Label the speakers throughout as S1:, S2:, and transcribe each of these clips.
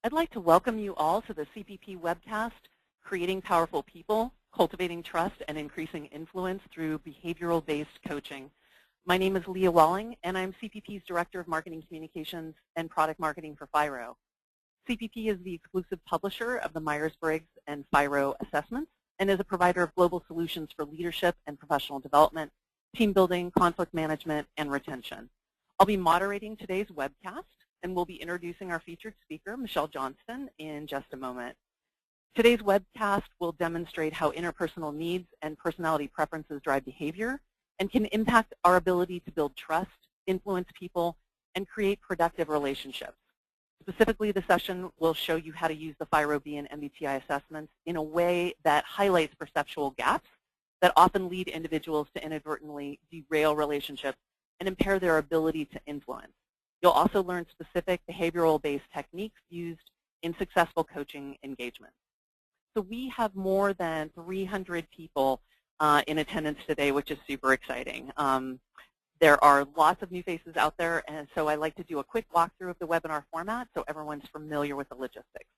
S1: I'd like to welcome you all to the CPP webcast, Creating Powerful People, Cultivating Trust and Increasing Influence Through Behavioral-Based Coaching. My name is Leah Walling, and I'm CPP's Director of Marketing Communications and Product Marketing for FIRO. CPP is the exclusive publisher of the Myers-Briggs and FIRO assessments and is a provider of global solutions for leadership and professional development, team building, conflict management, and retention. I'll be moderating today's webcast, and we'll be introducing our featured speaker, Michelle Johnston, in just a moment. Today's webcast will demonstrate how interpersonal needs and personality preferences drive behavior and can impact our ability to build trust, influence people, and create productive relationships. Specifically, the session will show you how to use the FIRO-B and MBTI assessments in a way that highlights perceptual gaps that often lead individuals to inadvertently derail relationships and impair their ability to influence. You'll also learn specific behavioral-based techniques used in successful coaching engagements. So we have more than 300 people in attendance today, which is super exciting. There are lots of new faces out there, and so I like to do a quick walkthrough of the webinar format so everyone's familiar with the logistics.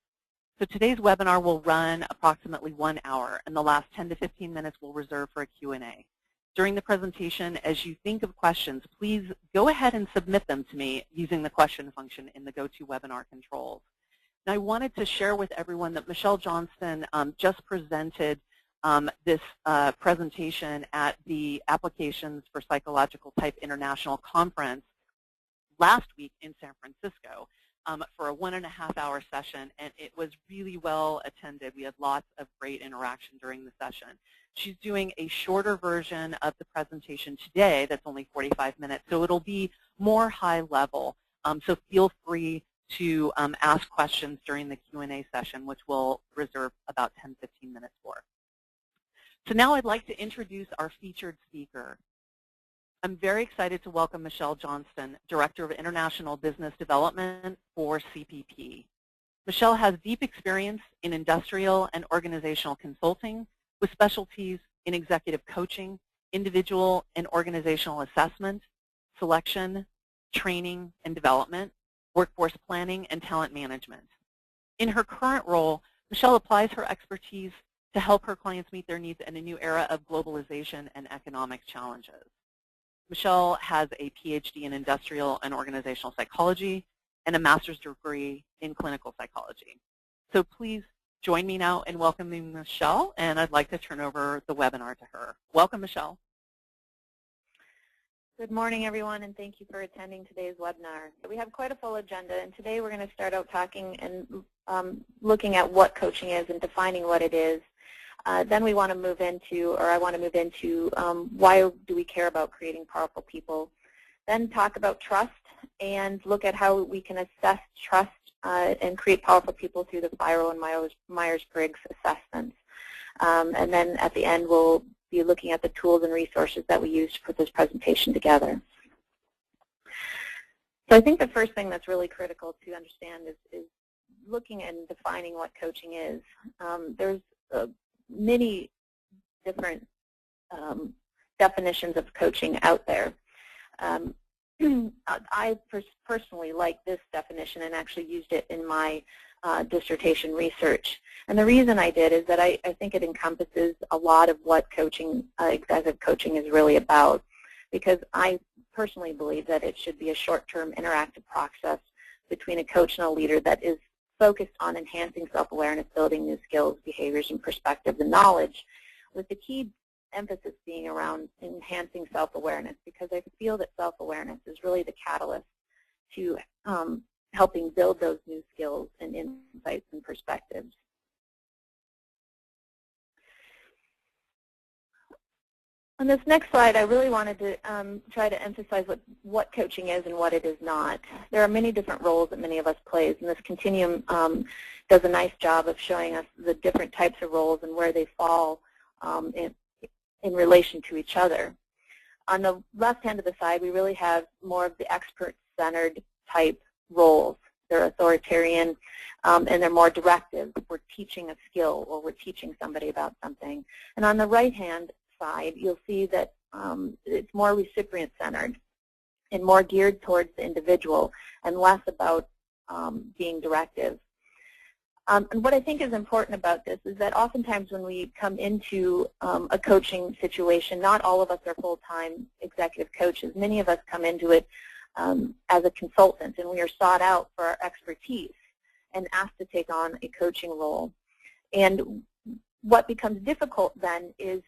S1: So today's webinar will run approximately 1 hour, and the last 10 to 15 minutes we'll reserve for a Q&A. During the presentation, as you think of questions, please go ahead and submit them to me using the question function in the GoToWebinar controls. And I wanted to share with everyone that Michelle Johnston just presented this presentation at the Applications for Psychological Type International Conference last week in San Francisco for a 1.5-hour session, and it was really well attended. We had lots of great interaction during the session. She's doing a shorter version of the presentation today that's only 45 minutes, so it'll be more high level. So feel free to ask questions during the Q&A session, which we'll reserve about 10-15 minutes for. So now I'd like to introduce our featured speaker. I'm very excited to welcome Michelle Johnston, Director of International Business Development for CPP. Michelle has deep experience in industrial and organizational consulting with specialties in executive coaching, individual and organizational assessment, selection, training and development, workforce planning, and talent management. In her current role, Michelle applies her expertise to help her clients meet their needs in a new era of globalization and economic challenges. Michelle has a PhD in industrial and organizational psychology and a master's degree in clinical psychology. So please join me now in welcoming Michelle, and I'd like to turn over the webinar to her. Welcome, Michelle.
S2: Good morning, everyone, and thank you for attending today's webinar. So we have quite a full agenda, and today we're going to start out talking and looking at what coaching is and defining what it is. Then we want to move into, or I want to move into, why do we care about creating powerful people. Then talk about trust and look at how we can assess trust and create powerful people through the FIRO and Myers-Briggs assessments. And then at the end, we'll be looking at the tools and resources that we use to put this presentation together. So I think the first thing that's really critical to understand is looking and defining what coaching is. There's many different definitions of coaching out there. I personally like this definition and actually used it in my dissertation research. And the reason I did is that I think it encompasses a lot of what coaching, executive coaching, is really about, because I personally believe that it should be a short-term interactive process between a coach and a leader that is focused on enhancing self-awareness, building new skills, behaviors, and perspectives and knowledge, with the key emphasis being around enhancing self-awareness, because I feel that self-awareness is really the catalyst to helping build those new skills and insights and perspectives. On this next slide, I really wanted to try to emphasize what coaching is and what it is not. There are many different roles that many of us play, and this continuum does a nice job of showing us the different types of roles and where they fall in relation to each other. On the left hand of the side, we really have more of the expert-centered type roles. They're authoritarian, and they're more directive. We're teaching a skill, or we're teaching somebody about something. And on the right-hand side, you'll see that it's more recipient-centered and more geared towards the individual and less about being directive. And what I think is important about this is that oftentimes when we come into a coaching situation, not all of us are full-time executive coaches. Many of us come into it as a consultant, and we are sought out for our expertise and asked to take on a coaching role. And what becomes difficult then is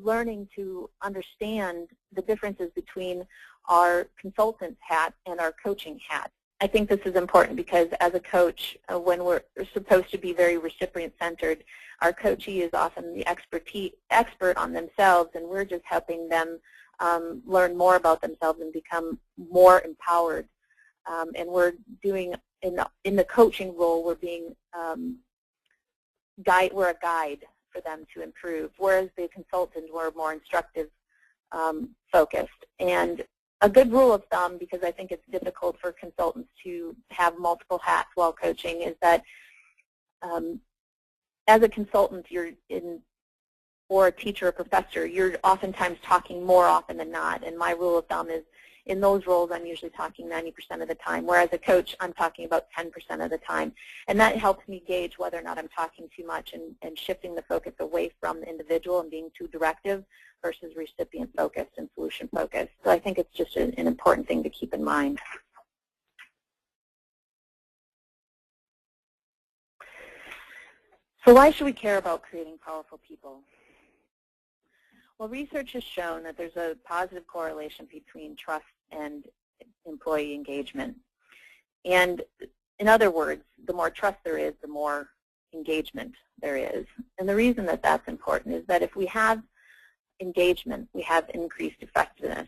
S2: learning to understand the differences between our consultant's hat and our coaching hat. I think this is important because as a coach, when we're supposed to be very recipient-centered, our coachee is often the expert on themselves, and we're just helping them learn more about themselves and become more empowered. And we're doing, in the coaching role, we're being we're a guide for them to improve, whereas the consultant were more instructive focused. And a good rule of thumb, because I think it's difficult for consultants to have multiple hats while coaching, is that as a consultant, or a teacher or professor, you're oftentimes talking more often than not. And my rule of thumb is in those roles, I'm usually talking 90% of the time, whereas a coach, I'm talking about 10% of the time. And that helps me gauge whether or not I'm talking too much and shifting the focus away from the individual and being too directive versus recipient-focused and solution-focused. So I think it's just an important thing to keep in mind. So why should we care about creating powerful people? Well, research has shown that there's a positive correlation between trust and employee engagement. And in other words, the more trust there is, the more engagement there is. And the reason that that's important is that if we have engagement, we have increased effectiveness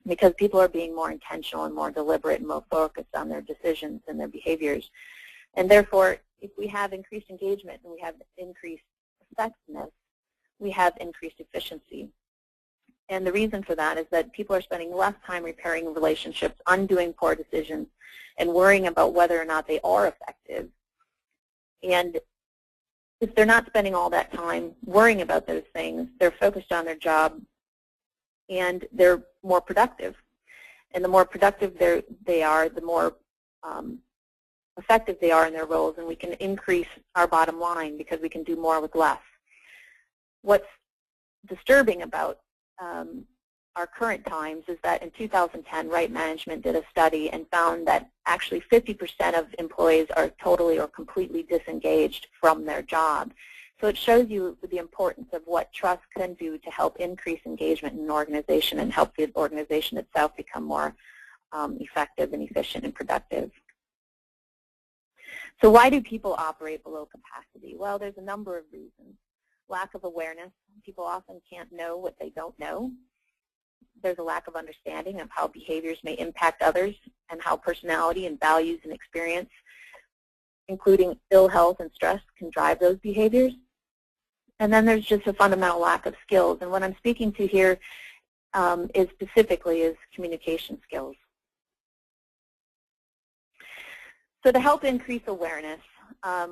S2: because people are being more intentional and more deliberate and more focused on their decisions and their behaviors. And therefore, if we have increased engagement and we have increased effectiveness, we have increased efficiency. And the reason for that is that people are spending less time repairing relationships, undoing poor decisions, and worrying about whether or not they are effective. And if they're not spending all that time worrying about those things, they're focused on their job and they're more productive. And the more productive they are, the more effective they are in their roles, and we can increase our bottom line because we can do more with less. What's disturbing about our current times is that in 2010, Right Management did a study and found that actually 50% of employees are totally or completely disengaged from their job. So it shows you the importance of what trust can do to help increase engagement in an organization and help the organization itself become more effective and efficient and productive. So why do people operate below capacity? Well, there's a number of reasons. Lack of awareness. People often can't know what they don't know. There's a lack of understanding of how behaviors may impact others and how personality and values and experience, including ill health and stress, can drive those behaviors. And then there's just a fundamental lack of skills. And what I'm speaking to here is specifically communication skills. So to help increase awareness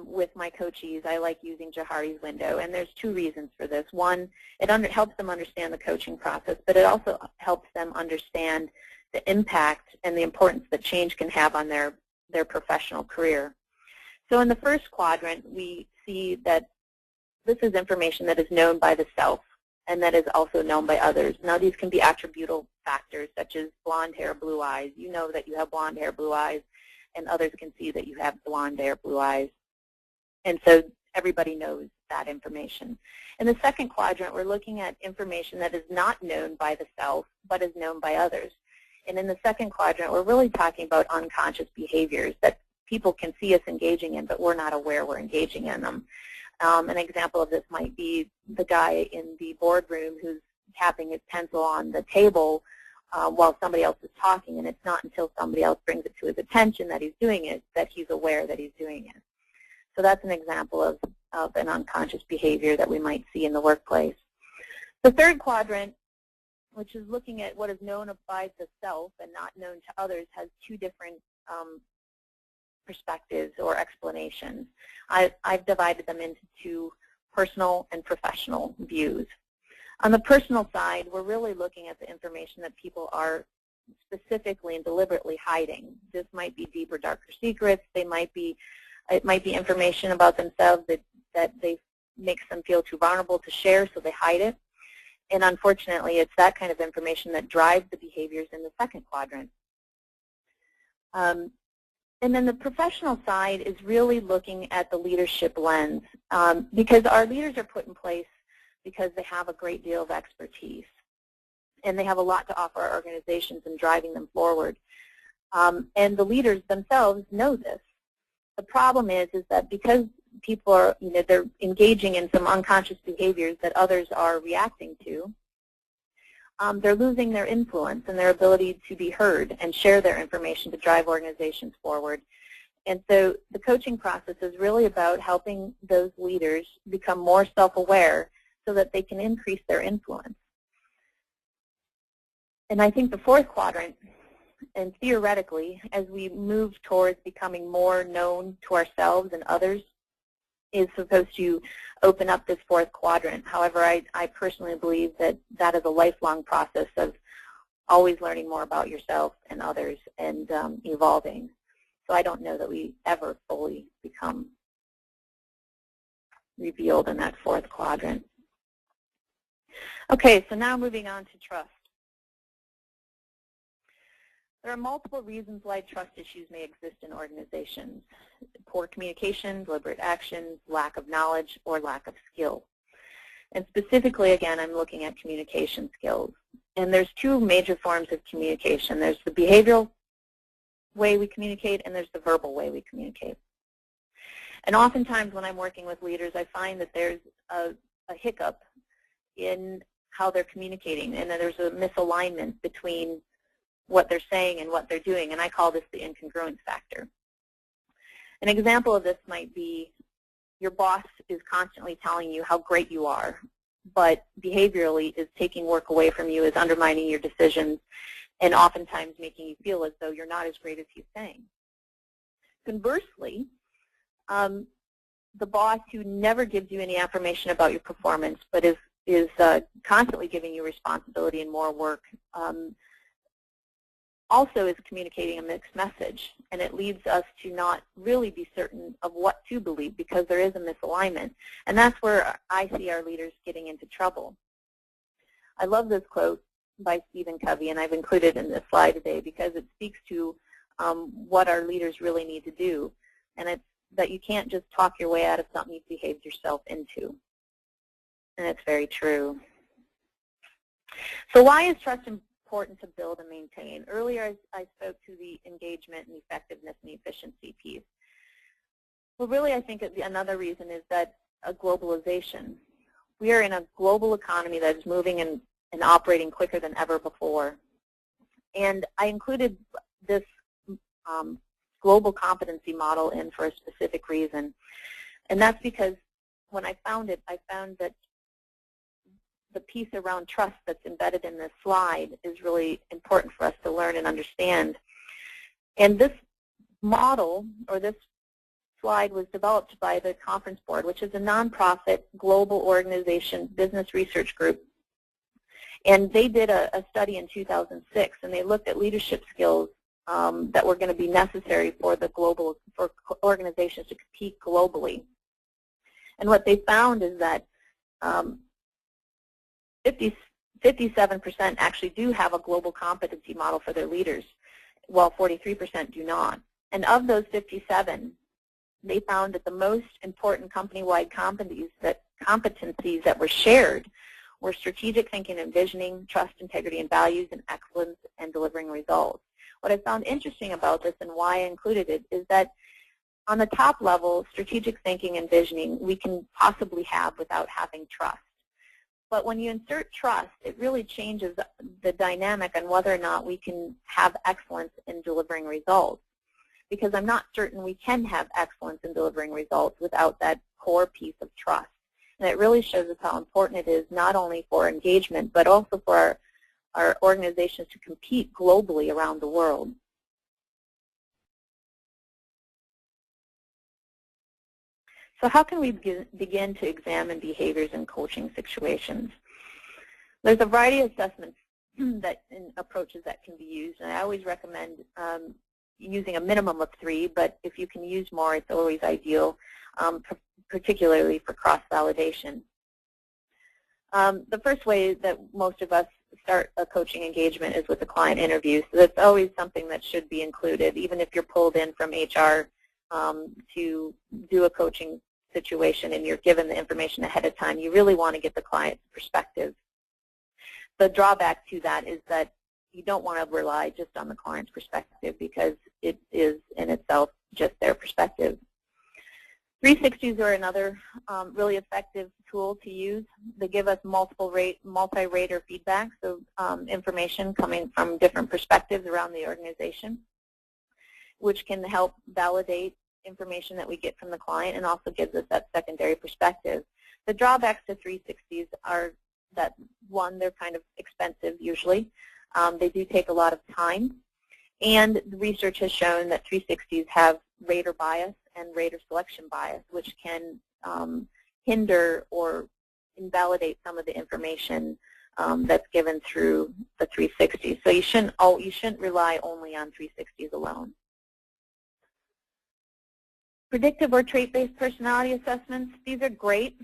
S2: with my coachees, I like using Johari's window, and there's two reasons for this. One, it helps them understand the coaching process, but it also helps them understand the impact and the importance that change can have on their professional career. So in the first quadrant, we see that this is information that is known by the self and that is also known by others. Now, these can be attributable factors such as blonde hair, blue eyes. You know that you have blonde hair, blue eyes, and others can see that you have blonde hair, blue eyes. And so everybody knows that information. In the second quadrant, we're looking at information that is not known by the self, but is known by others. And in the second quadrant, we're really talking about unconscious behaviors that people can see us engaging in, but we're not aware we're engaging in them. An example of this might be the guy in the boardroom who's tapping his pencil on the table while somebody else is talking, and it's not until somebody else brings it to his attention that he's doing it that he's aware that he's doing it. So that's an example of an unconscious behavior that we might see in the workplace. The third quadrant, which is looking at what is known by the self and not known to others, has two different perspectives or explanations. I've divided them into two personal and professional views. On the personal side, we're really looking at the information that people are specifically and deliberately hiding. This might be deeper, darker secrets. They might be It might be information about themselves that they makes them feel too vulnerable to share, so they hide it. And unfortunately, it's that kind of information that drives the behaviors in the second quadrant. And then the professional side is really looking at the leadership lens, because our leaders are put in place because they have a great deal of expertise, and they have a lot to offer our organizations in driving them forward. And the leaders themselves know this. The problem is that because people are, they're engaging in some unconscious behaviors that others are reacting to, they're losing their influence and their ability to be heard and share their information to drive organizations forward. And so the coaching process is really about helping those leaders become more self-aware so that they can increase their influence. And I think the fourth quadrant, and theoretically, as we move towards becoming more known to ourselves and others, is supposed to open up this fourth quadrant. However, I personally believe that that is a lifelong process of always learning more about yourself and others and evolving. So I don't know that we ever fully become revealed in that fourth quadrant. Okay, so now moving on to trust. There are multiple reasons why trust issues may exist in organizations: poor communication, deliberate actions, lack of knowledge, or lack of skill. And specifically, again, I'm looking at communication skills. And there's two major forms of communication. There's the behavioral way we communicate, and there's the verbal way we communicate. And oftentimes when I'm working with leaders, I find that there's a hiccup in how they're communicating, and that there's a misalignment between what they're saying and what they're doing, and I call this the incongruence factor. An example of this might be your boss is constantly telling you how great you are, but behaviorally is taking work away from you, is undermining your decisions, and oftentimes making you feel as though you're not as great as he's saying. Conversely, the boss who never gives you any affirmation about your performance, but is constantly giving you responsibility and more work, also is communicating a mixed message, and it leads us to not really be certain of what to believe because there is a misalignment. And that's where I see our leaders getting into trouble. I love this quote by Stephen Covey, and I've included it in this slide today because it speaks to what our leaders really need to do, and it's that you can't just talk your way out of something you've behaved yourself into. And it's very true. So why is trust important to build and maintain? Earlier I spoke to the engagement and effectiveness and efficiency piece. Well, really I think another reason is that globalization. We are in a global economy that is moving and operating quicker than ever before. And I included this global competency model in for a specific reason. And that's because when I found it, I found that the piece around trust that's embedded in this slide is really important for us to learn and understand. And this model, or this slide, was developed by the Conference Board, which is a nonprofit global organization business research group. And they did a study in 2006, and they looked at leadership skills that were going to be necessary for organizations to compete globally. And what they found is that 57% actually do have a global competency model for their leaders, while 43% do not. And of those 57, they found that the most important company-wide competencies that were shared were strategic thinking and visioning, trust, integrity, and values, and excellence, and delivering results. What I found interesting about this and why I included it is that on the top level, strategic thinking and visioning we can possibly have without having trust. But when you insert trust, it really changes the dynamic on whether or not we can have excellence in delivering results. Because I'm not certain we can have excellence in delivering results without that core piece of trust. And it really shows us how important it is not only for engagement, but also for our organizations to compete globally around the world. So how can we begin to examine behaviors in coaching situations? There's a variety of assessments and approaches that can be used, and I always recommend using a minimum of 3, but if you can use more, it's always ideal, particularly for cross-validation. The first way that most of us start a coaching engagement is with a client interview, so that's always something that should be included, even if you're pulled in from HR to do a coaching situation and you're given the information ahead of time. You really want to get the client's perspective. The drawback to that is that you don't want to rely just on the client's perspective because it is in itself just their perspective. 360s are another really effective tool to use. They give us multi-rater feedback, so information coming from different perspectives around the organization, which can help validate information that we get from the client and also gives us that secondary perspective. The drawbacks to 360s are that, one, they're kind of expensive usually. They do take a lot of time, and the research has shown that 360s have rater bias and rater selection bias, which can hinder or invalidate some of the information that's given through the 360s. So you shouldn't rely only on 360s alone. Predictive or trait-based personality assessments, these are great.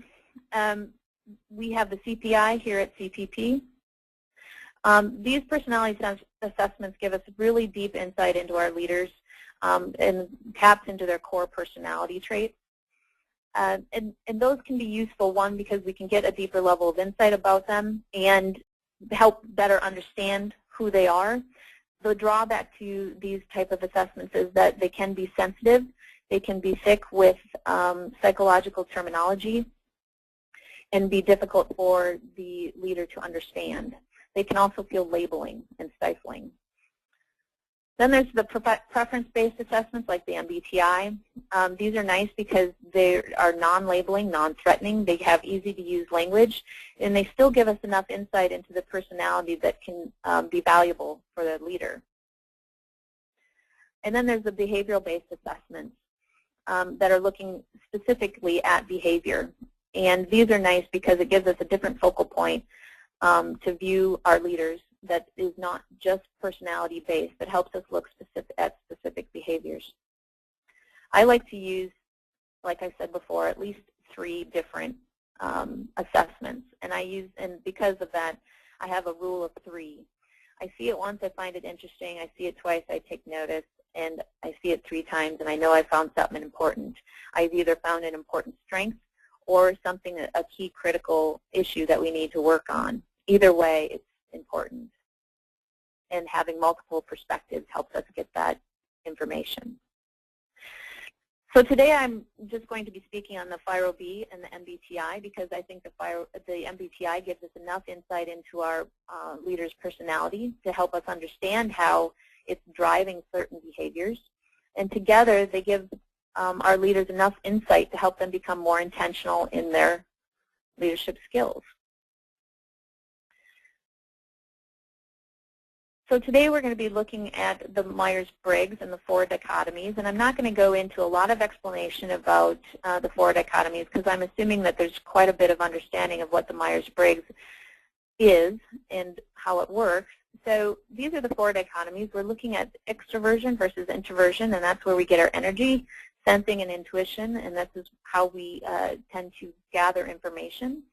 S2: We have the CPI here at CPP. These personality assessments give us really deep insight into our leaders and taps into their core personality traits. And those can be useful, one, because we can get a deeper level of insight about them and help better understand who they are. The drawback to these type of assessments is that they can be sensitive. They can be thick with psychological terminology and be difficult for the leader to understand. They can also feel labeling and stifling. Then there's the preference-based assessments like the MBTI. These are nice because they are non-labeling, non-threatening. They have easy-to-use language, and they still give us enough insight into the personality that can be valuable for the leader. And then there's the behavioral-based assessments that are looking specifically at behavior. And these are nice because it gives us a different focal point to view our leaders that is not just personality-based, but helps us look at specific behaviors. I like to use, like I said before, at least 3 different assessments. And because of that, I have a rule of 3. I see it once, I find it interesting. I see it twice, I take notice. And I see it 3 times, and I know I found something important. I've either found an important strength or something, a key critical issue that we need to work on. Either way, it's important. And having multiple perspectives helps us get that information. So today I'm just going to be speaking on the FIRO-B and the MBTI because I think the MBTI gives us enough insight into our leader's personality to help us understand how it's driving certain behaviors. And together they give our leaders enough insight to help them become more intentional in their leadership skills. So today we're going to be looking at the Myers-Briggs and the 4 dichotomies, and I'm not going to go into a lot of explanation about the 4 dichotomies because I'm assuming that there's quite a bit of understanding of what the Myers-Briggs is and how it works. So these are the 4 dichotomies. We're looking at extroversion versus introversion, and that's where we get our energy, sensing, and intuition, and this is how we tend to gather information.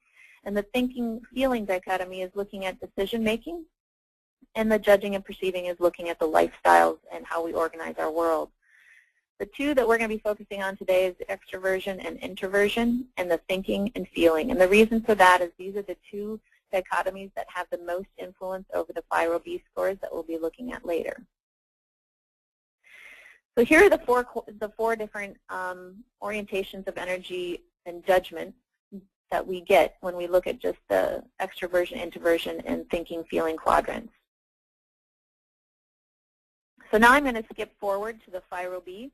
S2: And the thinking-feeling dichotomy is looking at decision-making, and the judging and perceiving is looking at the lifestyles and how we organize our world. The 2 that we're going to be focusing on today is extroversion and introversion, and the thinking and feeling. And the reason for that is these are the 2 dichotomies that have the most influence over the FIRO-B scores that we'll be looking at later. So here are the four different orientations of energy and judgment that we get when we look at just the extroversion, introversion, and thinking, feeling quadrants. So now I'm going to skip forward to the FIRO-B.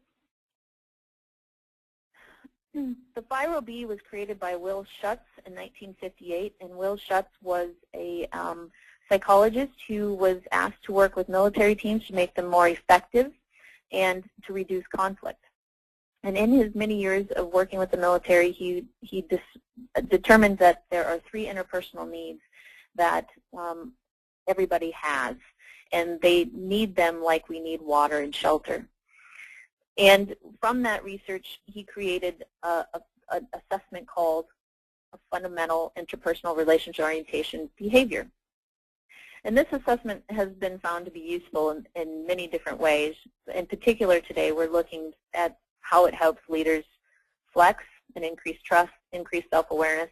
S2: The FIRO-B was created by Will Schutz in 1958, and Will Schutz was a psychologist who was asked to work with military teams to make them more effective and to reduce conflict. And in his many years of working with the military, he determined that there are 3 interpersonal needs that everybody has, and they need them like we need water and shelter. And from that research, he created an assessment called a fundamental interpersonal relationship orientation behavior. And this assessment has been found to be useful in many different ways. In particular today, we're looking at how it helps leaders flex and increase trust, increase self-awareness,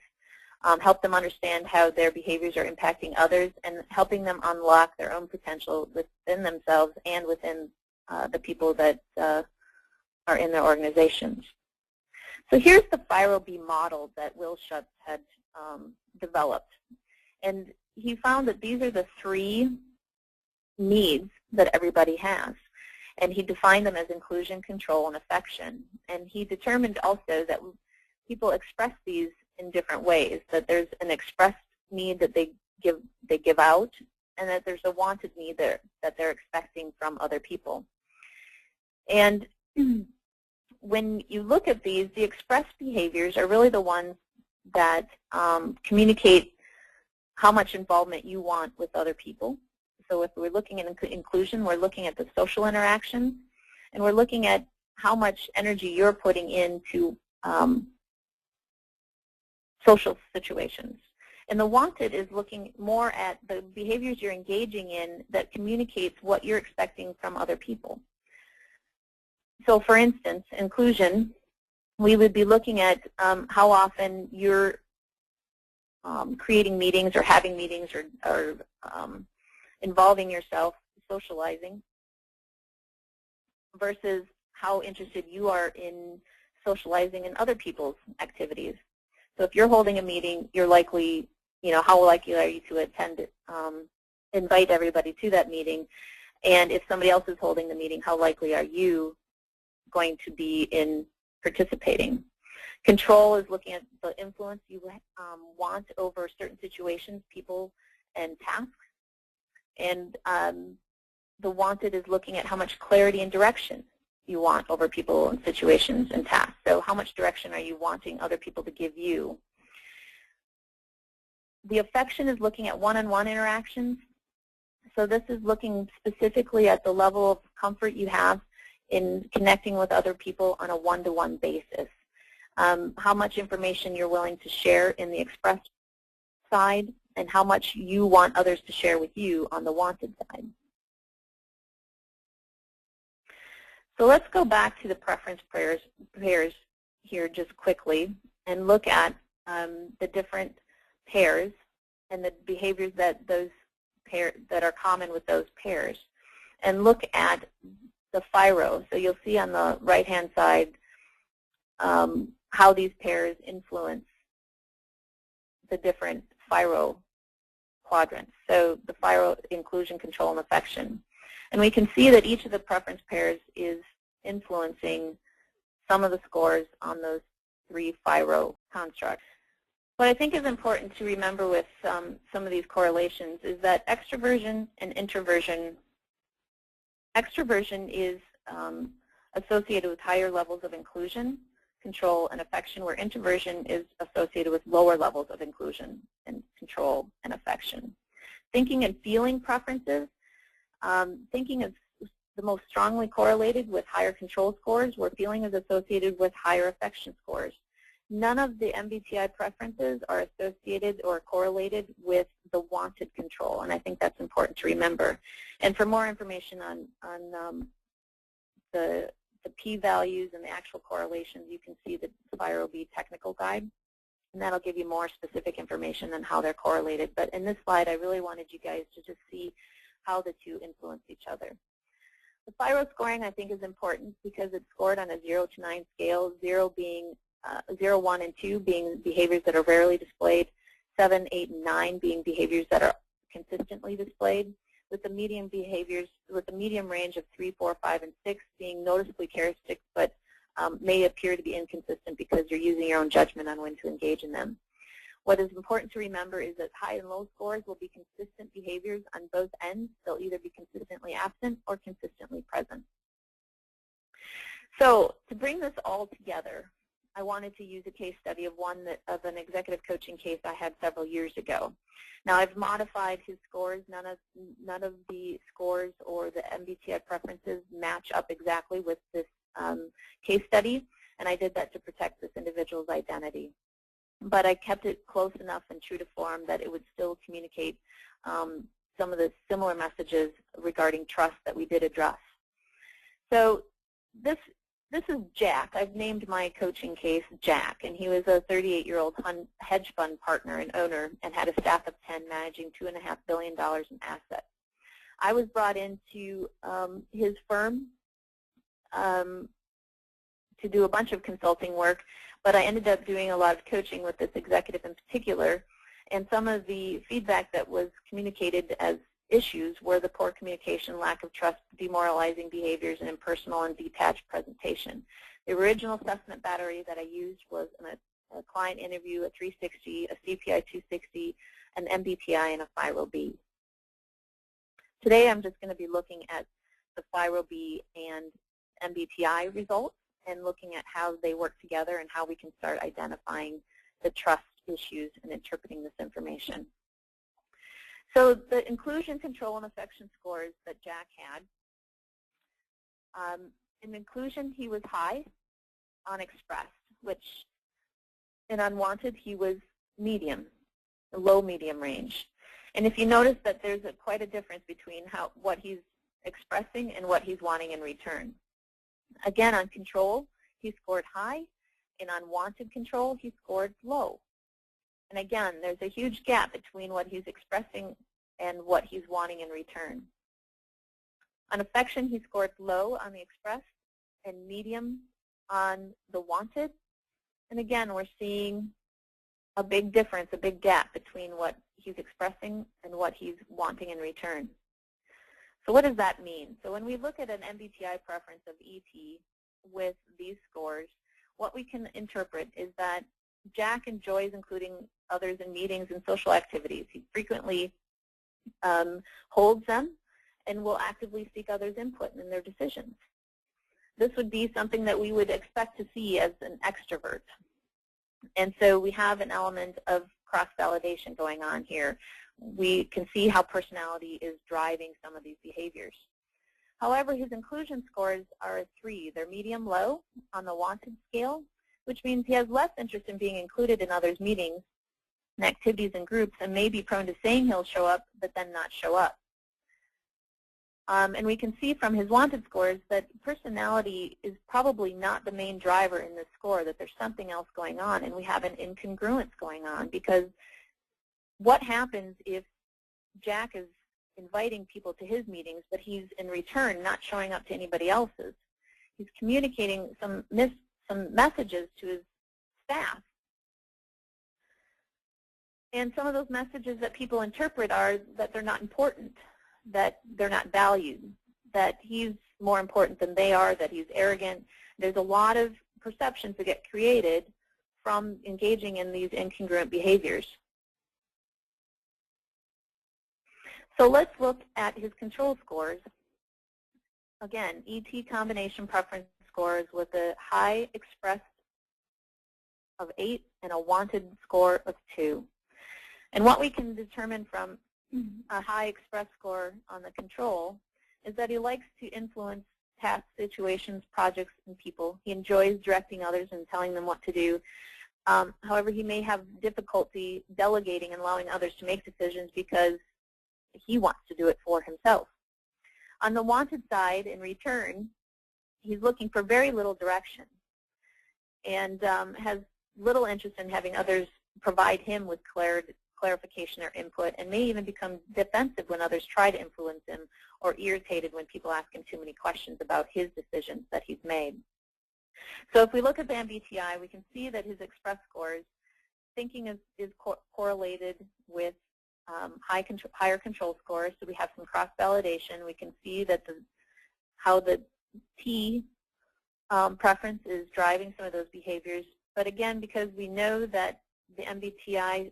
S2: help them understand how their behaviors are impacting others, and helping them unlock their own potential within themselves and within the people that are in their organizations. So here's the FIRO-B model that Will Schutz had developed. And he found that these are the 3 needs that everybody has. And he defined them as inclusion, control, and affection. And he determined also that people express these in different ways, that there's an expressed need that they give out, and that there's a wanted need that they're expecting from other people. And when you look at these, the expressed behaviors are really the ones that communicate how much involvement you want with other people. So if we're looking at inclusion, we're looking at the social interaction, and we're looking at how much energy you're putting into social situations. And the wanted is looking more at the behaviors you're engaging in that communicates what you're expecting from other people. So for instance, inclusion, we would be looking at how often you're creating meetings or having meetings or involving yourself, socializing, versus how interested you are in socializing in other people's activities. So if you're holding a meeting, you're likely, how likely are you to attend, invite everybody to that meeting? And if somebody else is holding the meeting, how likely are you going to be in participating? Control is looking at the influence you want over certain situations, people, and tasks. And the wanted is looking at how much clarity and direction you want over people and situations and tasks. So how much direction are you wanting other people to give you? The affection is looking at one-on-one interactions. So this is looking specifically at the level of comfort you have in connecting with other people on a one-to-one basis. How much information you're willing to share in the express side, and how much you want others to share with you on the wanted side. So let's go back to the preference pairs here just quickly and look at the different pairs and the behaviors that that are common with those pairs, and look at the FIRO. So you'll see on the right-hand side how these pairs influence the different FIRO quadrants. So the FIRO, inclusion, control, and affection. And we can see that each of the preference pairs is influencing some of the scores on those 3 FIRO constructs. What I think is important to remember with some of these correlations is that extroversion and introversion, extroversion is associated with higher levels of inclusion, control, and affection, where introversion is associated with lower levels of inclusion and control and affection. Thinking and feeling preferences, thinking is the most strongly correlated with higher control scores, where feeling is associated with higher affection scores. None of the MBTI preferences are associated or correlated with the wanted control, and I think that's important to remember. And for more information on the p-values and the actual correlations, you can see the FIRO-B technical guide, and that'll give you more specific information on how they're correlated. But in this slide, I really wanted you guys to just see how the two influence each other. The FIRO scoring, I think, is important because it's scored on a 0 to 9 scale, 0 being 0, 1, and 2 being behaviors that are rarely displayed, 7, 8, and 9 being behaviors that are consistently displayed, with the medium behaviors, with the medium range of 3, 4, 5, and 6 being noticeably characteristic, but may appear to be inconsistent because you're using your own judgment on when to engage in them. What is important to remember is that high and low scores will be consistent behaviors on both ends. They'll either be consistently absent or consistently present. So to bring this all together, I wanted to use a case study of an executive coaching case I had several years ago. Now I've modified his scores. None of the scores or the MBTI preferences match up exactly with this case study, and I did that to protect this individual's identity. But I kept it close enough and true to form that it would still communicate some of the similar messages regarding trust that we did address. So this is Jack. I've named my coaching case Jack, and he was a 38-year-old hedge fund partner and owner and had a staff of 10 managing $2.5 billion in assets. I was brought into his firm to do a bunch of consulting work, but I ended up doing a lot of coaching with this executive in particular, and some of the feedback that was communicated as issues were the poor communication, lack of trust, demoralizing behaviors, and impersonal and detached presentation. The original assessment battery that I used was a client interview, a 360, a CPI 260, an MBTI, and a FIRO-B. Today I'm just going to be looking at the FIRO-B and MBTI results and looking at how they work together and how we can start identifying the trust issues and interpreting this information. So the inclusion, control, and affection scores that Jack had, in inclusion he was high on expressed, which in unwanted he was medium, low medium range. And if you notice that there's quite a difference between what he's expressing and what he's wanting in return. Again, on control, he scored high. In unwanted control, he scored low. And again, there's a huge gap between what he's expressing and what he's wanting in return. On affection, he scored low on the expressed and medium on the wanted. And again, we're seeing a big difference, a big gap between what he's expressing and what he's wanting in return. So what does that mean? So when we look at an MBTI preference of ET with these scores, what we can interpret is that Jack enjoys including others in meetings and social activities. He frequently holds them and will actively seek others' input in their decisions. This would be something that we would expect to see as an extrovert. And so we have an element of cross-validation going on here. We can see how personality is driving some of these behaviors. However, his inclusion scores are a 3. They're medium-low on the wanted scale, which means he has less interest in being included in others' meetings and activities and groups and may be prone to saying he'll show up but then not show up. And we can see from his wanted scores that personality is probably not the main driver in this score, that there's something else going on, and we have an incongruence going on, because what happens if Jack is inviting people to his meetings, but he's in return not showing up to anybody else's? He's communicating some messages to his staff. And some of those messages that people interpret are that they're not important, that they're not valued, that he's more important than they are, that he's arrogant. There's a lot of perceptions that get created from engaging in these incongruent behaviors. So let's look at his control scores. Again, ET combination preference scores with a high expressed of 8 and a wanted score of 2. And what we can determine from a high express score on the control is that he likes to influence tasks, situations, projects, and people. He enjoys directing others and telling them what to do. However, he may have difficulty delegating and allowing others to make decisions because he wants to do it for himself. On the wanted side, in return, he's looking for very little direction and has little interest in having others provide him with clarification or input, and may even become defensive when others try to influence him, or irritated when people ask him too many questions about his decisions that he's made. So if we look at the MBTI, we can see that his express scores, thinking is correlated with higher control scores, so we have some cross-validation. We can see that how the T preference is driving some of those behaviors. But again, because we know that the MBTI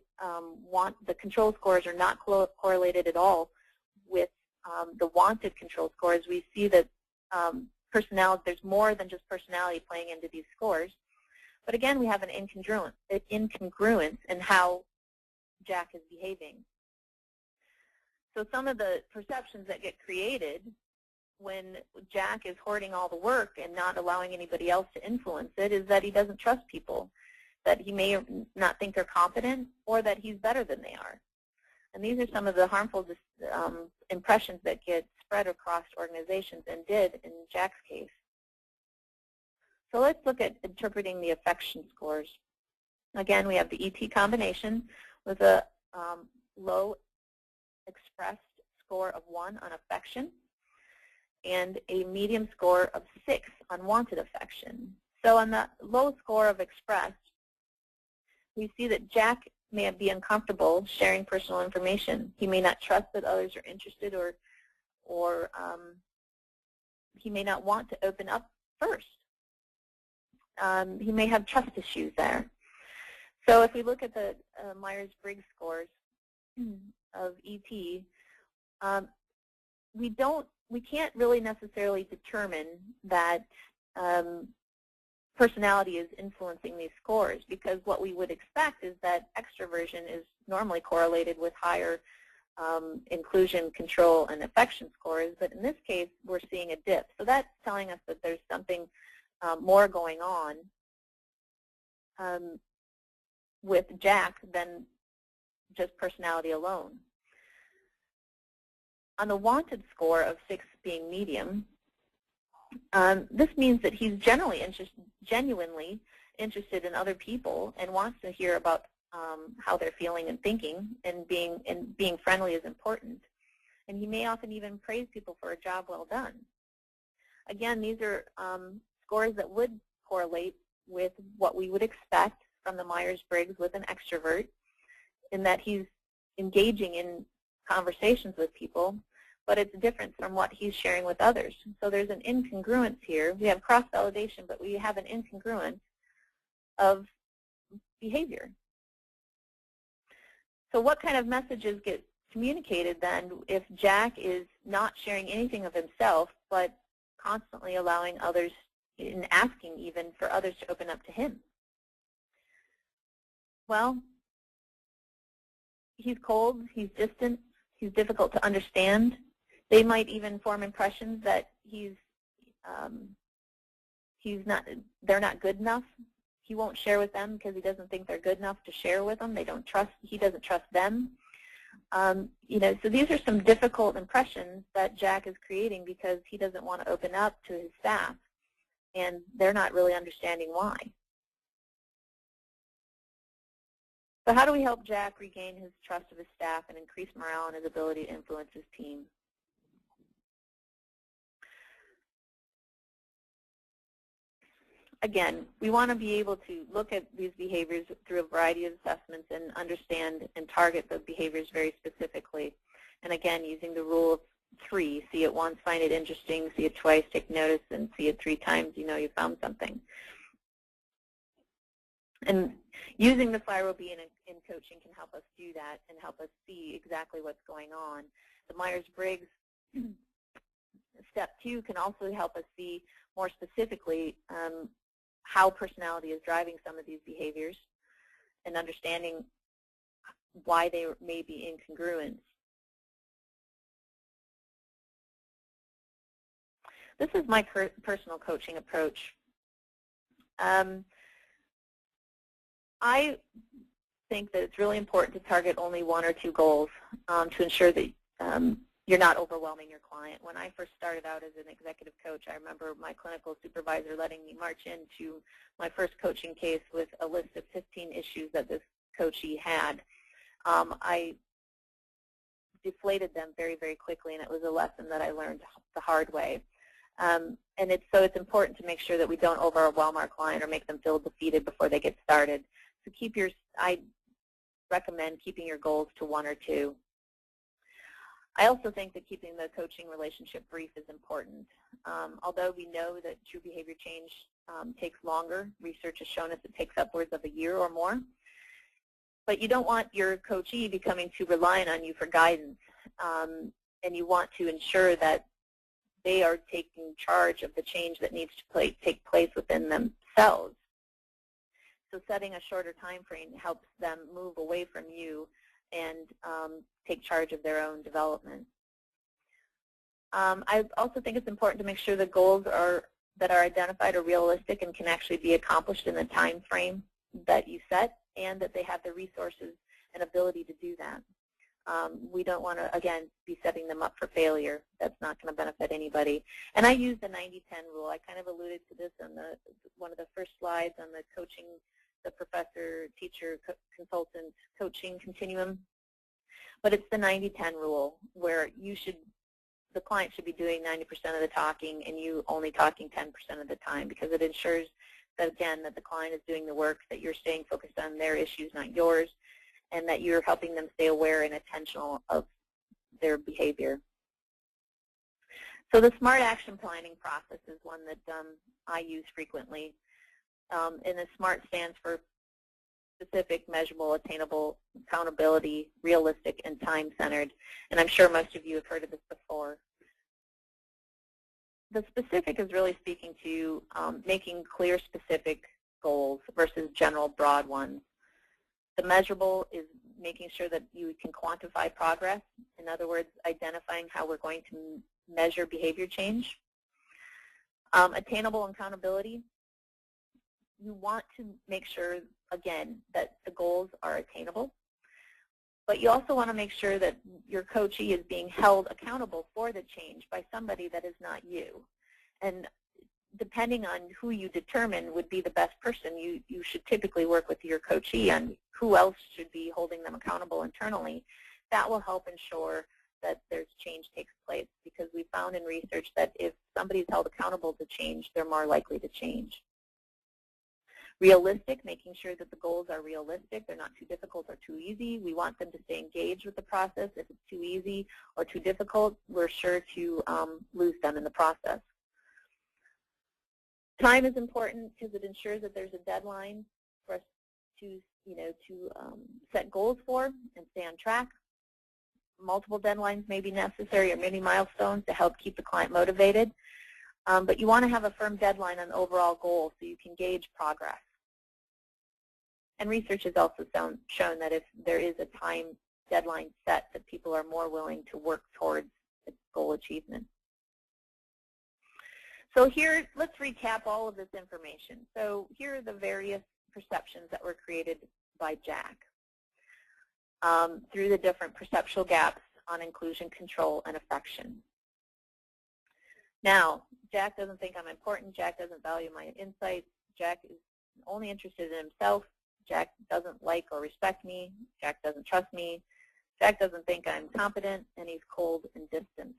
S2: the control scores are not correlated at all with the wanted control scores, we see that personality, there's more than just personality playing into these scores. But again, we have an incongruence in how Jack is behaving. So some of the perceptions that get created when Jack is hoarding all the work and not allowing anybody else to influence it is that he doesn't trust people, that he may not think they're competent, or that he's better than they are. And these are some of the harmful impressions that get spread across organizations, and did in Jack's case. So let's look at interpreting the affection scores. Again, we have the ET combination with a low expressed score of 1 on affection and a medium score of 6 on wanted affection. So on the low score of expressed, we see that Jack may be uncomfortable sharing personal information. He may not trust that others are interested, or he may not want to open up first. He may have trust issues there. So if we look at the Myers-Briggs scores of ET, we can't really necessarily determine that personality is influencing these scores, because what we would expect is that extroversion is normally correlated with higher inclusion, control, and affection scores. But in this case, we're seeing a dip. So that's telling us that there's something more going on with Jack than just personality alone. On the wanted score of 6 being medium, this means that he's genuinely interested in other people and wants to hear about how they're feeling and thinking, and being friendly is important. And he may often even praise people for a job well done. Again, these are scores that would correlate with what we would expect from the Myers-Briggs with an extrovert, in that he's engaging in conversations with people, but it's different from what he's sharing with others. So there's an incongruence here. We have cross-validation, but we have an incongruence of behavior. So what kind of messages get communicated then if Jack is not sharing anything of himself, but constantly allowing others, and asking even for others to open up to him? Well, he's cold, he's distant, he's difficult to understand. They might even form impressions that they're not good enough. He won't share with them because he doesn't think they're good enough to share with them. He doesn't trust them. So these are some difficult impressions that Jack is creating because he doesn't want to open up to his staff, and they're not really understanding why. So how do we help Jack regain his trust of his staff and increase morale and his ability to influence his team? Again, we want to be able to look at these behaviors through a variety of assessments and understand and target those behaviors very specifically. And again, using the rule of 3, see it once, find it interesting, see it twice, take notice, and see it 3 times, you know you found something. And using the FIRO-B in coaching can help us do that and help us see exactly what's going on. The Myers-Briggs step 2 can also help us see more specifically how personality is driving some of these behaviors and understanding why they may be incongruent. This is my personal coaching approach. I think that it's really important to target only 1 or 2 goals to ensure that you're not overwhelming your client. When I first started out as an executive coach, I remember my clinical supervisor letting me march into my first coaching case with a list of 15 issues that this coachee had. I deflated them very, very quickly, and it was a lesson that I learned the hard way. And so it's important to make sure that we don't overwhelm our client or make them feel defeated before they get started. So I recommend keeping your goals to 1 or 2. I also think that keeping the coaching relationship brief is important. Although we know that true behavior change takes longer, research has shown us it takes upwards of a year or more. But you don't want your coachee becoming too reliant on you for guidance, and you want to ensure that they are taking charge of the change that needs to take place within themselves. So setting a shorter time frame helps them move away from you and take charge of their own development. I also think it's important to make sure the goals that are identified are realistic and can actually be accomplished in the time frame that you set, and that they have the resources and ability to do that. We don't want to, again, be setting them up for failure. That's not going to benefit anybody. And I use the 90-10 rule. I kind of alluded to this on one of the first slides on the coaching, the professor, teacher, consultant coaching continuum. But it's the 90-10 rule, where the client should be doing 90% of the talking and you only talking 10% of the time, because it ensures that, again, that the client is doing the work, that you're staying focused on their issues, not yours, and that you're helping them stay aware and attentional of their behavior. So the SMART action planning process is one that I use frequently. And the SMART stands for specific, measurable, attainable, accountability, realistic, and time-centered. And I'm sure most of you have heard of this before. The specific is really speaking to making clear, specific goals versus general, broad ones. The measurable is making sure that you can quantify progress. In other words, identifying how we're going to measure behavior change. Attainable accountability. You want to make sure, again, that the goals are attainable, but you also want to make sure that your coachee is being held accountable for the change by somebody that is not you. And depending on who you determine would be the best person, you should typically work with your coachee on who else should be holding them accountable internally. That will help ensure that there's change takes place, because we found in research that if somebody's held accountable to change, they're more likely to change. Realistic, making sure that the goals are realistic. They're not too difficult or too easy. We want them to stay engaged with the process. If it's too easy or too difficult, we're sure to lose them in the process. Time is important because it ensures that there's a deadline for us to set goals for and stay on track. Multiple deadlines may be necessary, or many milestones to help keep the client motivated. But you want to have a firm deadline on the overall goal so you can gauge progress. And research has also shown that if there is a time deadline set, that people are more willing to work towards its goal achievement. So here, let's recap all of this information. So here are the various perceptions that were created by Jack through the different perceptual gaps on inclusion, control, and affection. Now, Jack doesn't think I'm important. Jack doesn't value my insights. Jack is only interested in himself. Jack doesn't like or respect me. Jack doesn't trust me. Jack doesn't think I'm competent, and he's cold and distant.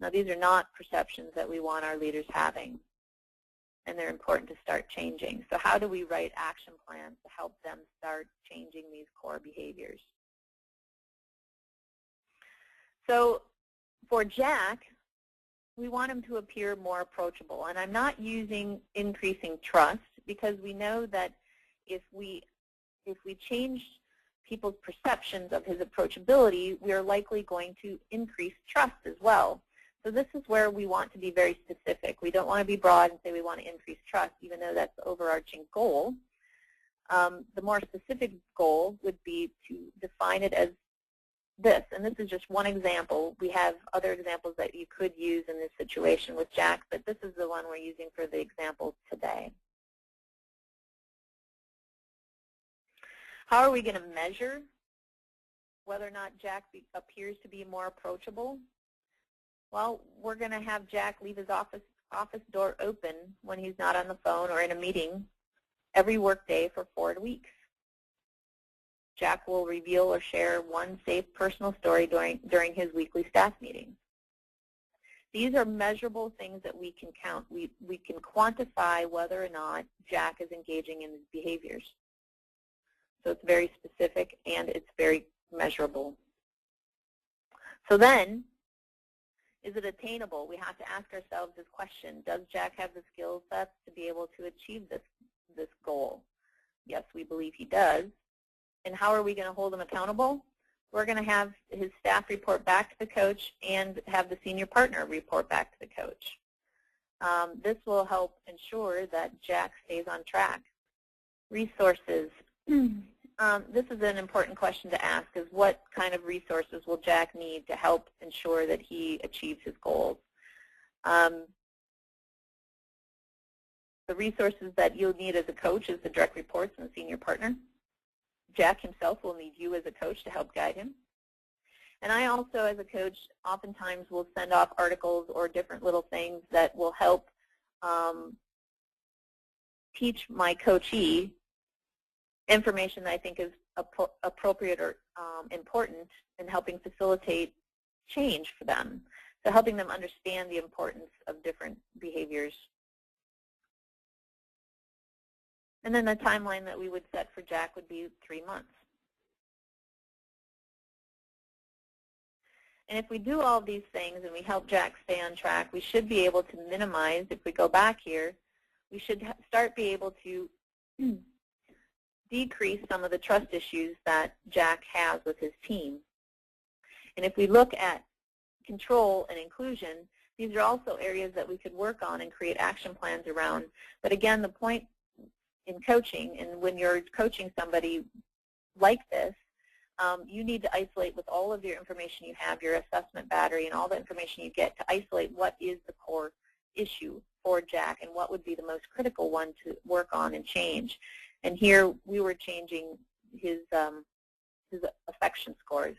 S2: Now, these are not perceptions that we want our leaders having, and they're important to start changing. So how do we write action plans to help them start changing these core behaviors? So for Jack, we want him to appear more approachable. And I'm not using increasing trust, because we know that if we change people's perceptions of his approachability, we are likely going to increase trust as well. So this is where we want to be very specific. We don't want to be broad and say we want to increase trust, even though that's the overarching goal. The more specific goal would be to define it as this, and this is just one example. We have other examples that you could use in this situation with Jack, but this is the one we're using for the example today. How are we going to measure whether or not Jack appears to be more approachable? Well, we're going to have Jack leave his office door open when he's not on the phone or in a meeting every workday for 4 weeks. Jack will reveal or share one safe personal story during his weekly staff meetings. These are measurable things that we can count. We can quantify whether or not Jack is engaging in his behaviors. So it's very specific and it's very measurable. So then, is it attainable? We have to ask ourselves this question: does Jack have the skill sets to be able to achieve this goal? Yes, we believe he does. And how are we going to hold him accountable? We're going to have his staff report back to the coach and have the senior partner report back to the coach. This will help ensure that Jack stays on track. Resources. this is an important question to ask, is what kind of resources will Jack need to help ensure that he achieves his goals? The resources that you'll need as a coach is the direct reports and the senior partner. Jack himself will need you as a coach to help guide him. And I also, as a coach, oftentimes will send off articles or different little things that will help teach my coachee information that I think is appropriate or important in helping facilitate change for them. So helping them understand the importance of different behaviors. And then the timeline that we would set for Jack would be 3 months. And if we do all of these things and we help Jack stay on track, we should be able to minimize, if we go back here, we should be able to decrease some of the trust issues that Jack has with his team. And if we look at control and inclusion, these are also areas that we could work on and create action plans around. But again, the point in coaching, and when you're coaching somebody like this, you need to isolate with all of your information you have, your assessment battery, and all the information you get to isolate what is the core issue for Jack and what would be the most critical one to work on and change. And here we were changing his affection scores.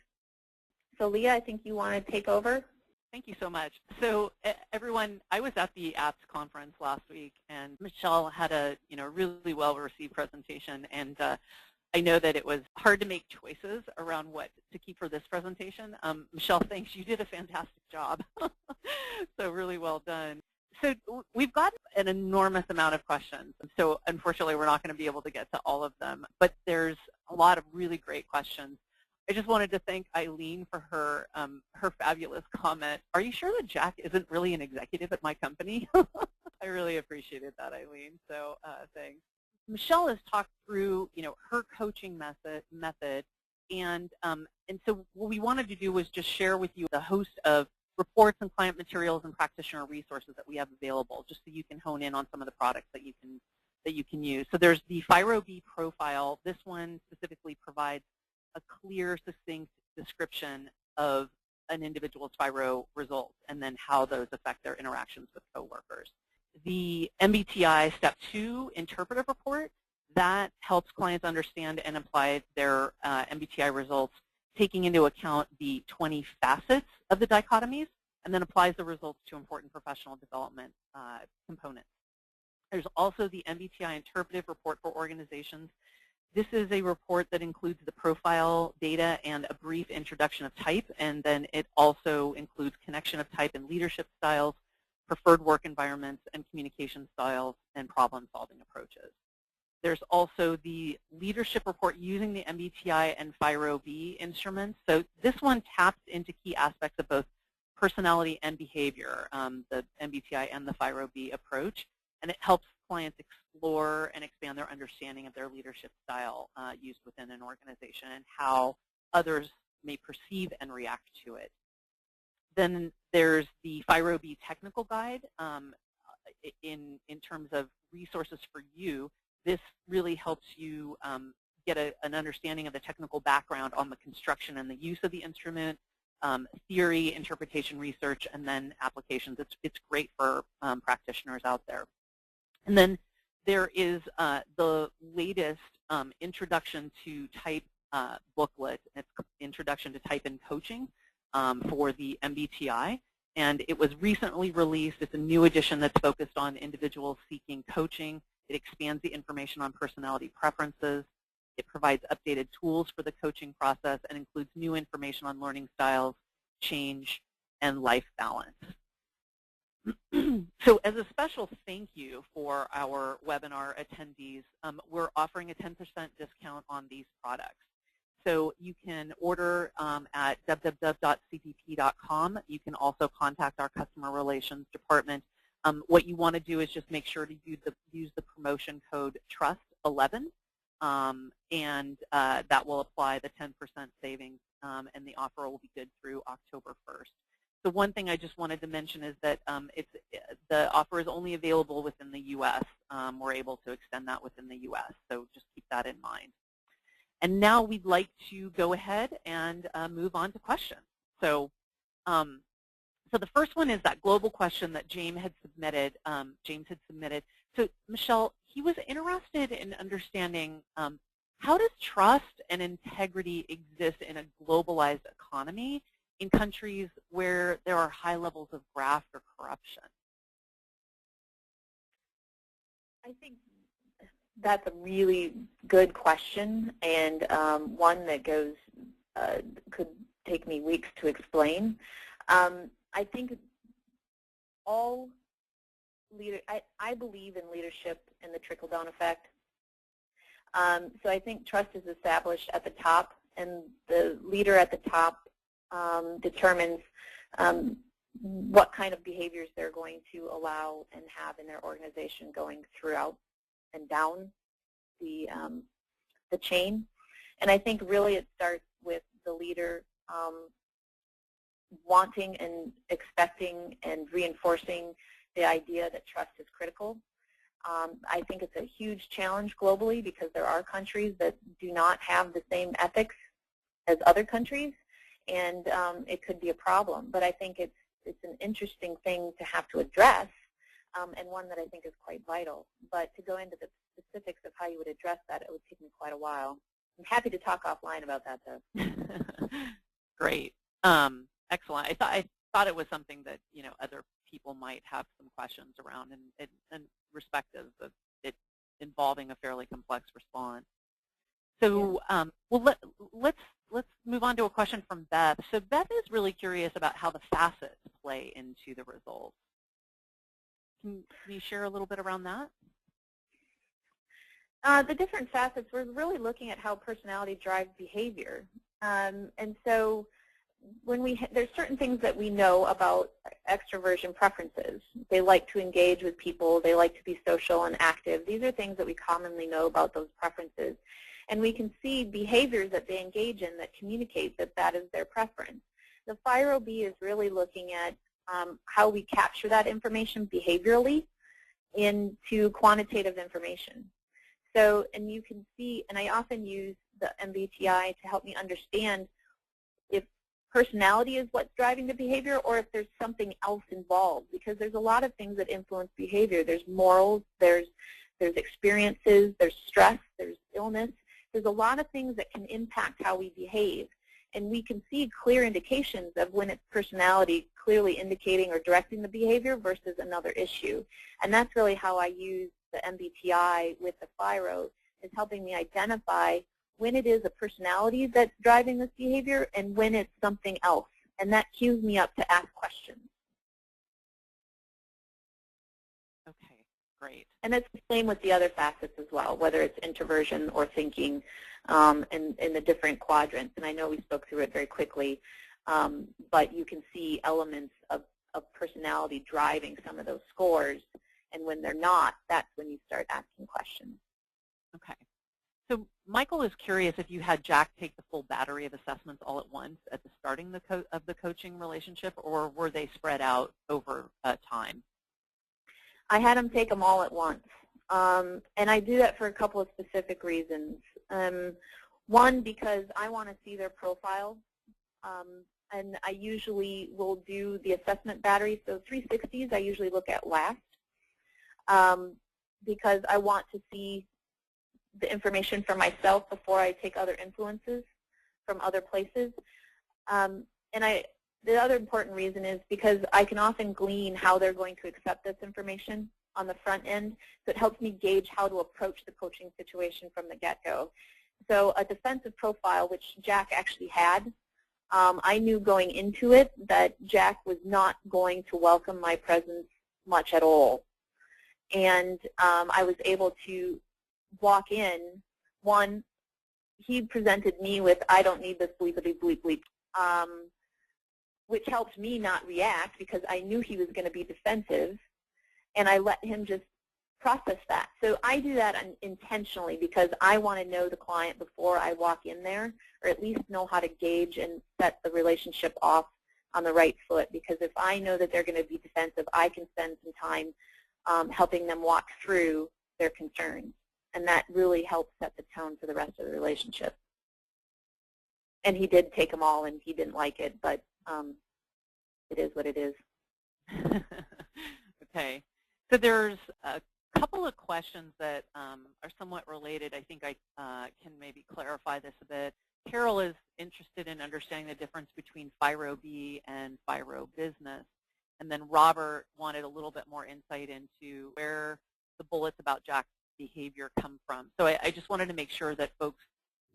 S2: So Leah, I think you want to take over.
S1: Thank you so much. So everyone, I was at the APPS conference last week, and Michelle had a really well-received presentation, and I know that it was hard to make choices around what to keep for this presentation. Michelle, thanks. You did a fantastic job. So really well done. So we've got an enormous amount of questions. So unfortunately, we're not going to be able to get to all of them, but there's a lot of really great questions. I just wanted to thank Eileen for her fabulous comment. Are you sure that Jack isn't really an executive at my company? I really appreciated that, Eileen. So thanks. Michelle has talked through her coaching method, and so what we wanted to do was just share with you the host of reports and client materials and practitioner resources that we have available, just so you can hone in on some of the products that you can use. So there's the FIRO-B profile. This one specifically provides a clear, succinct description of an individual's FIRO results and then how those affect their interactions with coworkers. The MBTI Step 2 interpretive report, that helps clients understand and apply their MBTI results, taking into account the 20 facets of the dichotomies, and then applies the results to important professional development components. There's also the MBTI interpretive report for organizations. This is a report that includes the profile data and a brief introduction of type, and then it also includes connection of type and leadership styles, preferred work environments, and communication styles and problem-solving approaches. There's also the leadership report using the MBTI and FIRO-B instruments. So this one taps into key aspects of both personality and behavior, the MBTI and the FIRO-B approach, and it helps clients explore and expand their understanding of their leadership style used within an organization and how others may perceive and react to it. Then there's the FIRO-B technical guide in terms of resources for you. This really helps you get an understanding of the technical background on the construction and the use of the instrument, theory, interpretation, research, and then applications. It's great for practitioners out there. And then there is the latest Introduction to Type booklet. It's Introduction to Type in Coaching for the MBTI. And it was recently released. It's a new edition that's focused on individuals seeking coaching. It expands the information on personality preferences. It provides updated tools for the coaching process and includes new information on learning styles, change, and life balance. So as a special thank you for our webinar attendees, we're offering a 10% discount on these products. So you can order at www.cpp.com. You can also contact our customer relations department. What you want to do is just make sure to use the promotion code TRUST11, and that will apply the 10% savings, and the offer will be good through October 1st. The one thing I just wanted to mention is that the offer is only available within the U.S. We're able to extend that within the U.S., so just keep that in mind. And now we'd like to go ahead and move on to questions. So, so the first one is that global question that James had submitted. So Michelle, he was interested in understanding how does trust and integrity exist in a globalized economy in countries where there are high levels of graft or corruption?
S2: I think that's a really good question, and one that could take me weeks to explain. I think all I believe in leadership and the trickle-down effect. So I think trust is established at the top, and the leader at the top determines what kind of behaviors they're going to allow and have in their organization going throughout and down the chain. And I think really it starts with the leader wanting and expecting and reinforcing the idea that trust is critical. I think it's a huge challenge globally because there are countries that do not have the same ethics as other countries, and it could be a problem. But I think it's an interesting thing to have to address, and one that I think is quite vital. But to go into the specifics of how you would address that, it would take me quite a while. I'm happy to talk offline about that, though.
S1: Great. Excellent. I thought it was something that other people might have some questions around, and respective of it involving a fairly complex response. So, well, let's move on to a question from Beth. So Beth is really curious about how the facets play into the results. Can you share a little bit around that?
S2: The different facets, we're really looking at how personality drives behavior. And so when there's certain things that we know about extroversion preferences. They like to engage with people. They like to be social and active. These are things that we commonly know about those preferences. And we can see behaviors that they engage in that communicate that that is their preference. The FIRO-B is really looking at how we capture that information behaviorally into quantitative information. So, and you can see, and I often use the MBTI to help me understand if personality is what's driving the behavior or if there's something else involved, because there's a lot of things that influence behavior. There's morals, there's experiences, there's stress, there's illness. There's a lot of things that can impact how we behave. And we can see clear indications of when it's personality clearly indicating or directing the behavior versus another issue. And that's really how I use the MBTI with the FIRO, is helping me identify when it is a personality that's driving this behavior and when it's something else. And that cues me up to ask questions.
S1: Okay, great.
S2: And it's the same with the other facets as well, whether it's introversion or thinking in the different quadrants. And I know we spoke through it very quickly, but you can see elements of personality driving some of those scores. And when they're not, that's when you start asking questions.
S1: Okay. So Michael is curious if you had Jack take the full battery of assessments all at once at the starting of the coaching relationship, or were they spread out over time?
S2: I had him take them all at once. And I do that for a couple of specific reasons. One, because I want to see their profile. And I usually will do the assessment battery. So 360s I usually look at last. Because I want to see the information for myself before I take other influences from other places. And the other important reason is because I can often glean how they're going to accept this information on the front end, so it helps me gauge how to approach the coaching situation from the get-go. So a defensive profile, which Jack actually had, I knew going into it that Jack was not going to welcome my presence much at all. And I was able to walk in. One, he presented me with, I don't need this bleepity bleep bleep, which helped me not react because I knew he was going to be defensive, and I let him just process that. So I do that intentionally because I want to know the client before I walk in there, or at least know how to gauge and set the relationship off on the right foot, because if I know that they're going to be defensive, I can spend some time helping them walk through their concerns, and that really helps set the tone for the rest of the relationship. And he did take them all, and he didn't like it, but it is what it is.
S1: Okay. So there's a couple of questions that are somewhat related. I think I can maybe clarify this a bit. Carol is interested in understanding the difference between FIRO-B and FIRO-Business. And then Robert wanted a little bit more insight into where the bullets about Jack's behavior come from. So I just wanted to make sure that folks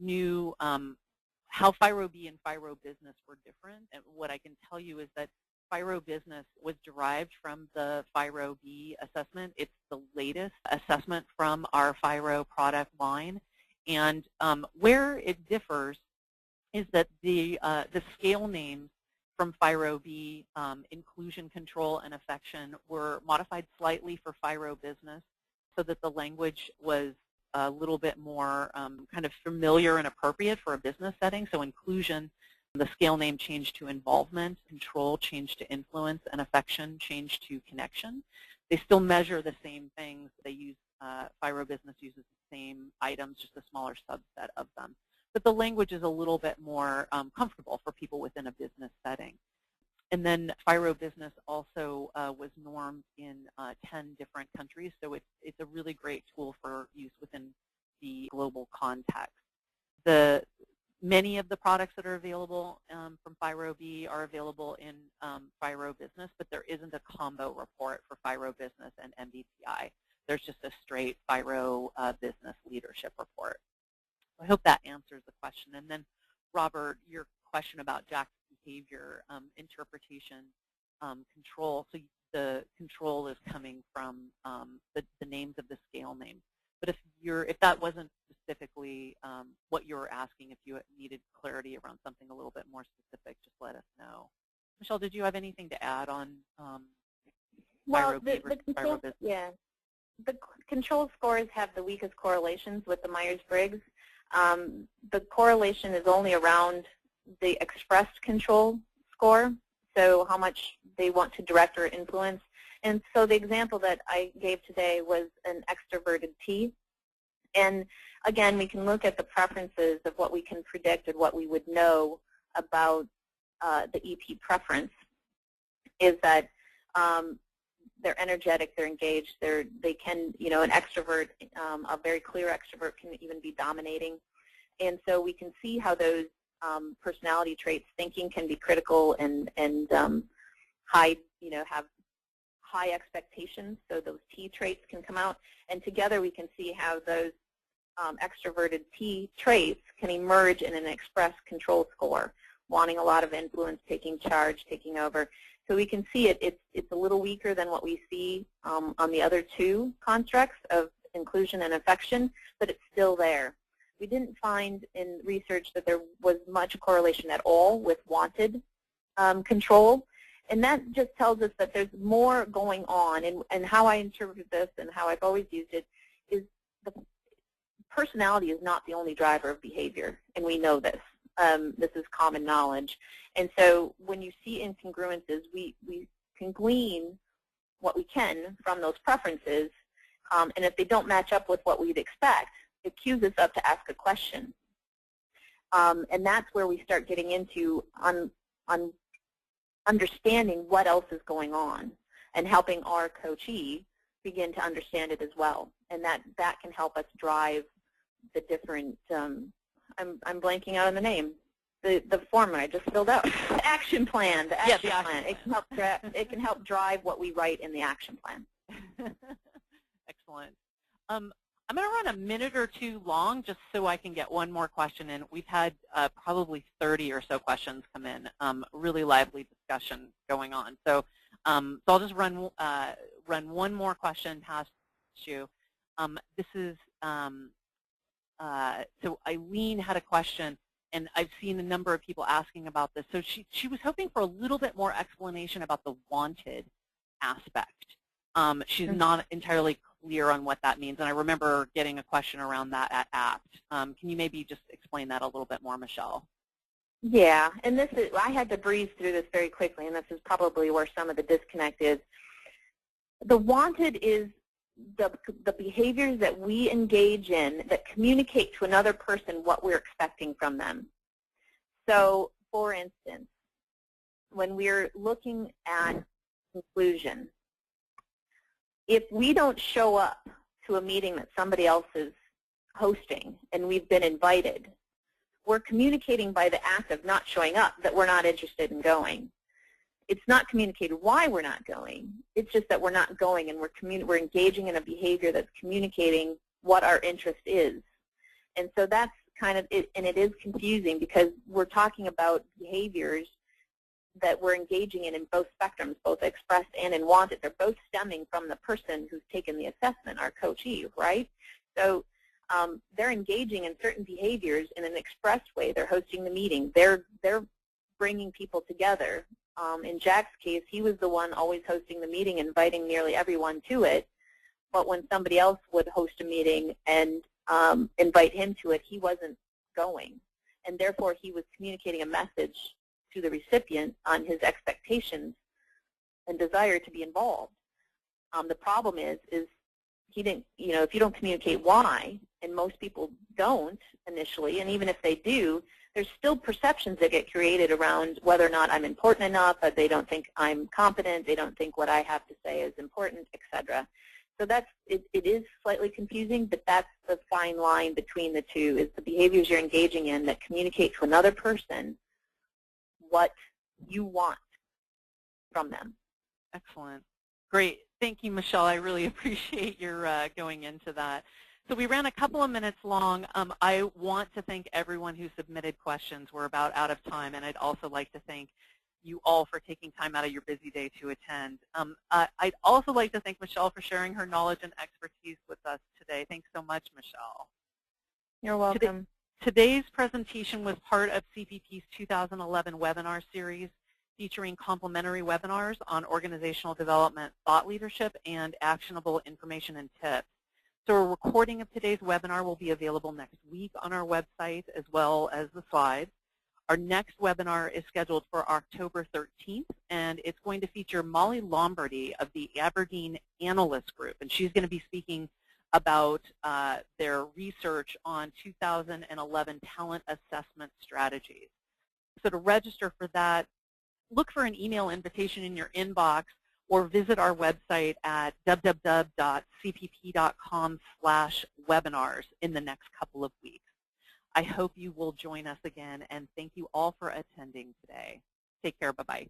S1: knew how FIRO-B and FIRO-Business were different. And what I can tell you is that FIRO-Business was derived from the FIRO-B assessment. It's the latest assessment from our FIRO product line. And where it differs is that the scale names from FIRO-B, inclusion, control, and affection, were modified slightly for FIRO-Business so that the language was a little bit more kind of familiar and appropriate for a business setting. So inclusion, the scale name changed to involvement, control changed to influence, and affection changed to connection. They still measure the same things. They use FIRO-Business uses the same items, just a smaller subset of them. But the language is a little bit more comfortable for people within a business setting. And then FIRO-Business also was normed in 10 different countries, so it's a really great tool for use within the global context. Many of the products that are available from FIRO-B are available in FIRO-Business, but there isn't a combo report for FIRO-Business and MBTI. There's just a straight FIRO-Business leadership report. I hope that answers the question. And then, Robert, your question about Jack's behavior, interpretation, control. So the control is coming from the names of the scale names. But if that wasn't specifically what you were asking, if you needed clarity around something a little bit more specific, just let us know. Michelle, did you have anything to add on FIRO-B versus FIRO-Business?
S2: Yeah. The control scores have the weakest correlations with the Myers-Briggs. The correlation is only around the expressed control score, so how much they want to direct or influence. And so the example that I gave today was an extroverted T. And again, we can look at the preferences of what we can predict and what we would know about the EP preference is that they're energetic, they're engaged, they can, an extrovert, a very clear extrovert can even be dominating. And so we can see how those personality traits, thinking can be critical and high, have high expectations, so those T traits can come out. And together we can see how those extroverted T traits can emerge in an express control score, wanting a lot of influence, taking charge, taking over. So we can see it's a little weaker than what we see on the other two constructs of inclusion and affection, but it's still there. We didn't find in research that there was much correlation at all with wanted control, and that just tells us that there's more going on. And how I interpret this and how I've always used it is the personality is not the only driver of behavior, and we know this. This is common knowledge. And so when you see incongruences, we can glean what we can from those preferences, and if they don't match up with what we'd expect, it cues us up to ask a question. And that's where we start getting into understanding what else is going on and helping our coachee begin to understand it as well. And that can help us drive the different, I'm blanking out on the name, the form I just filled out, the action plan, the action plan. It can help drive what we write in the action plan.
S1: Excellent. I'm going to run a minute or two long just so I can get one more question in. We've had probably 30 or so questions come in, really lively discussion going on. So, I'll just run one more question past you. This is, so Eileen had a question, and I've seen a number of people asking about this. So she was hoping for a little bit more explanation about the wanted aspect. She's not entirely clear on what that means, and I remember getting a question around that at ACT. Can you maybe just explain that a little bit more, Michelle?
S2: Yeah, and I had to breeze through this very quickly, and this is probably where some of the disconnect is. The wanted is the behaviors that we engage in that communicate to another person what we're expecting from them. So, for instance, when we're looking at conclusion, if we don't show up to a meeting that somebody else is hosting and we've been invited, we're communicating by the act of not showing up that we're not interested in going. It's not communicated why we're not going. It's just that we're not going, and we're engaging in a behavior that's communicating what our interest is. And so that's kind of it, and it is confusing because we're talking about behaviors that we're engaging in both spectrums, both expressed and in wanted. They're both stemming from the person who's taken the assessment, our coachee, right? So they're engaging in certain behaviors in an expressed way. They're hosting the meeting. They're bringing people together. In Jack's case, he was the one always hosting the meeting, inviting nearly everyone to it. But when somebody else would host a meeting and invite him to it, he wasn't going. And therefore, he was communicating a message to the recipient on his expectations and desire to be involved. The problem is he didn't, if you don't communicate why, and most people don't initially, and even if they do, there's still perceptions that get created around whether or not I'm important enough, that they don't think I'm competent, they don't think what I have to say is important, etc. So it is slightly confusing, but that's the fine line between the two, is the behaviors you're engaging in that communicate to another person what you want from them.
S1: Excellent. Great. Thank you, Michelle. I really appreciate your going into that. So we ran a couple of minutes long. I want to thank everyone who submitted questions. We're about out of time, and I'd also like to thank you all for taking time out of your busy day to attend. I'd also like to thank Michelle for sharing her knowledge and expertise with us today. Thanks so much, Michelle.
S2: You're welcome.
S1: Today's presentation was part of CPP's 2011 webinar series featuring complimentary webinars on organizational development, thought leadership, and actionable information and tips. So a recording of today's webinar will be available next week on our website, as well as the slides. Our next webinar is scheduled for October 13th, and it's going to feature Molly Lombardy of the Aberdeen Analyst Group, and she's going to be speaking about their research on 2011 talent assessment strategies. So to register for that, look for an email invitation in your inbox or visit our website at www.cpp.com/webinars in the next couple of weeks. I hope you will join us again, and thank you all for attending today. Take care. Bye-bye.